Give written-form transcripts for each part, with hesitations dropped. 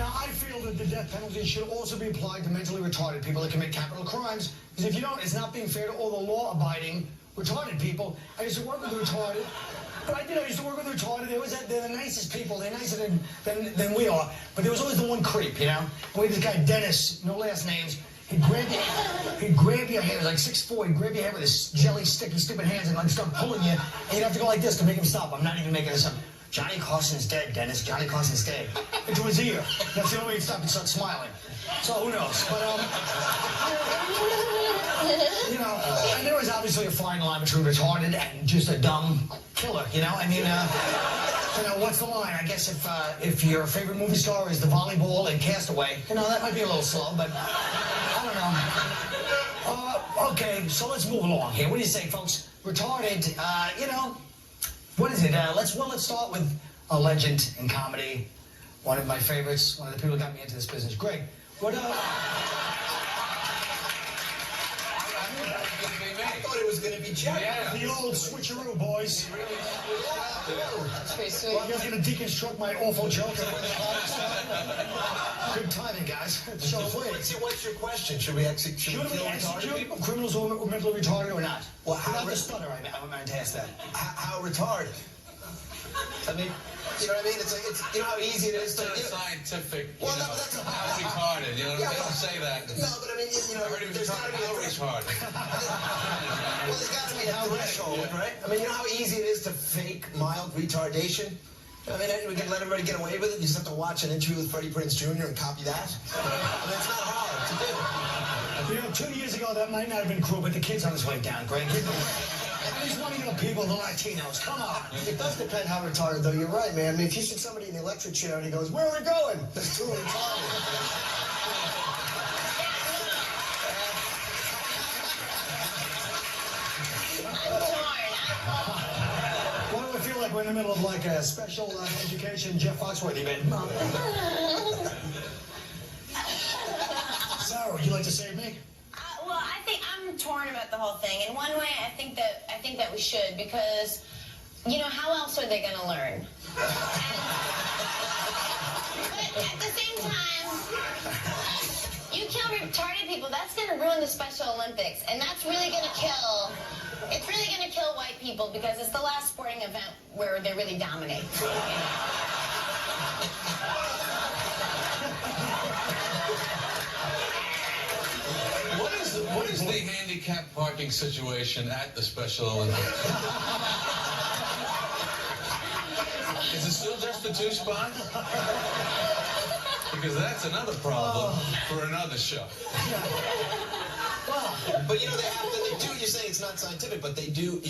Now, I feel that the death penalty should also be applied to mentally retarded people that commit capital crimes. Because if you don't, it's not being fair to all the law-abiding retarded people. I used to work with the retarded. But I used to work with the retarded. They're the nicest people. They're nicer than we are. But there was always the one creep, you know? We had this guy, Dennis, no last names. He'd grab your hair. He was like 6'4". He'd grab your hair with his jelly, sticky, stupid hands and like start pulling you. And you'd have to go like this to make him stop. I'm not even making this up. Johnny Carson's dead, Dennis. Johnny Carson's dead. Into his ear. That's the only way he'd stop and start smiling. So who knows? But, you know, and there was obviously a fine line between retarded and just a dumb killer, you know? I mean, you know, what's the line? I guess if your favorite movie star is the volleyball and Castaway, you know, that might be a little slow, but I don't know. Okay, so let's move along here. What do you say, folks? Retarded, you know, what is it? Let's start with a legend in comedy. One of my favorites, one of the people who got me into this business. Greg, what, I thought it was going to be Jeff. Yeah. The old switcheroo, boys. That's pretty sweet. Well, you're going to deconstruct my awful joke. Good timing, guys. So what's your question? Should we execute people, criminals who are mentally retarded or not? Well, how the stutter, I meant to ask that. How retarded? I mean, you know what I mean? It's you know how easy it is to... scientific, well, no, that's a... how retarded, you know, yeah, they don't say that. No, but I mean, you know, there's got to be a retarded. Well, there's got to be a threshold, right? I mean, you know how easy it is to fake mild retardation? I mean, we can let everybody get away with it. You just have to watch an interview with Freddie Prinze Jr. and copy that. I mean, it's not hard to do. You know, 2 years ago, that might not have been cruel, but the kid's on his way down, Greg. These one of your people, the Latinos, come on. It does depend how retarded, though. You're right, man. I mean, if you see somebody in the electric chair and he goes, "Where are we going?" That's too retarded. Why do I feel like we're in the middle of like a special education Jeff Foxworthy bit? Sarah, would you like to save me? Well, I think I'm torn about the whole thing. In one way, I think that we should, because, you know, how else are they going to learn? But at the same time, you kill retarded people, that's going to ruin the Special Olympics, and that's really going to kill. It's really going to kill white people because it's the last sporting event where they really dominate. What is the handicap parking situation at the Special Olympics? Is it still just the 2 spots? Because that's another problem for another show. But you know, you're saying it's not scientific, but they do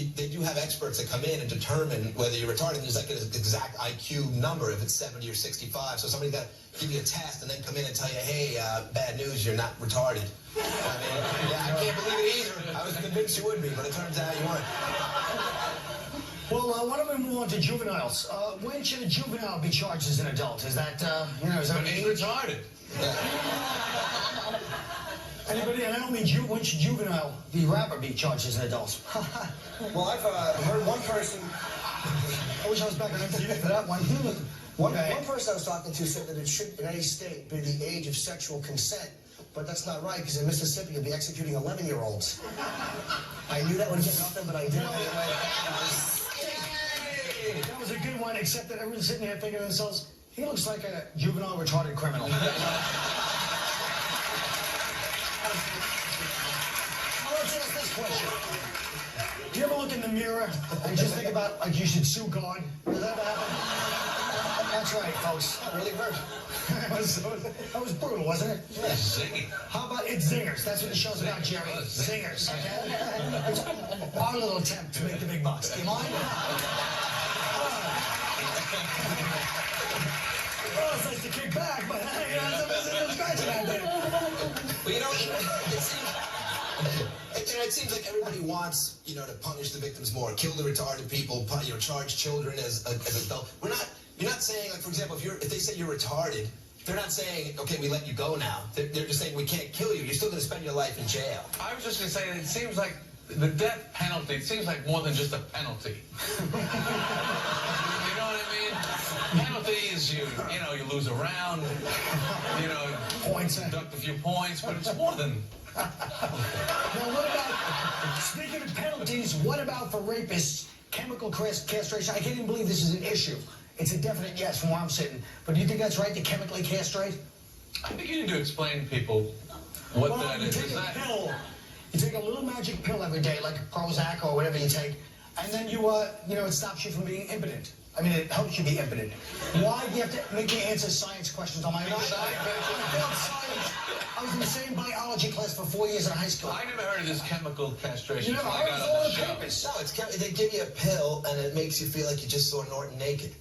have experts that come in and determine whether you're retarded. There's like an exact IQ number, if it's 70 or 65. So somebody's got to give you a test and then come in and tell you, hey, bad news, you're not retarded. I mean, yeah, I can't believe it either. I was convinced you would be, but it turns out you weren't. Well, why don't we move on to juveniles? When should a juvenile be charged as an adult? Is that, you know, is that... But he's retarded. Anybody, and I don't mean when should juvenile, the rapper, be charged as an adult? Well, I've heard one person... I wish I was back on MTV for that one. One person I was talking to said that it should, in any state, be the age of sexual consent. But that's not right, because in Mississippi, you'll be executing 11-year-olds. I knew that would get nothing, but I didn't. That was a good one, except that everyone's sitting there thinking to themselves, he looks like a juvenile retarded criminal. Well, let's ask this question. Do you ever look in the mirror and just think about, like, you should sue God? Does that happen? That's right, folks. That really hurt. That was brutal, wasn't it? Yeah. Zinging. How about It's Zingers? That's what the show's about, Jerry. Zingers, okay? It's our little attempt to make the big bucks. Do you mind? Well, it's nice to kick back, but you know, it's scratching out there. Well, you know, it seems like everybody wants, you know, to punish the victims more, kill the retarded people, you know, charge children as adults. You're not saying, like, for example, if they say you're retarded, they're not saying, okay, we let you go now. They're just saying we can't kill you. You're still going to spend your life in jail. I was just going to say, it seems like the death penalty, it seems like more than just a penalty. You know what I mean? Penalty is you lose a round, Points. deduct a few points, but it's more than. Now, what about, speaking of penalties, what about for rapists, chemical castration? I can't even believe this is an issue. It's a definite yes from where I'm sitting. But do you think that's right, to chemically castrate? I think you need to explain to people what Well, that you is. take Is a that pill. You take a little magic pill every day, like Prozac or whatever you take, and then it stops you from being impotent. I mean, it helps you be impotent. Why do you have to make me answer science questions on my own? I failed science. I was in the same biology class for 4 years in high school. I never heard of this chemical castration. You never until I heard got of on all the the show. purpose? No, they give you a pill and it makes you feel like you just saw Norton naked.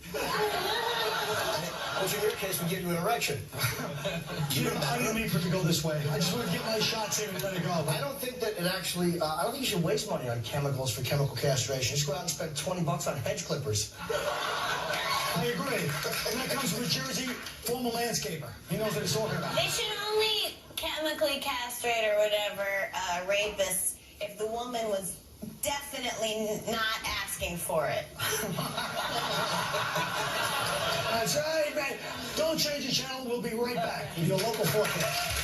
Which in your case would give you an erection. I didn't mean for it to go this way. I just want to get my shots in and let it go. I don't think that it actually, I don't think you should waste money on chemicals for chemical castration. Just go out and spend $20 on hedge clippers. I agree. And that comes from a Jersey former landscaper. He knows what he's talking about. They should only chemically castrate or whatever rapists if the woman was definitely not asking for it. That's right, man. Don't change the channel. We'll be right back with your local forecast.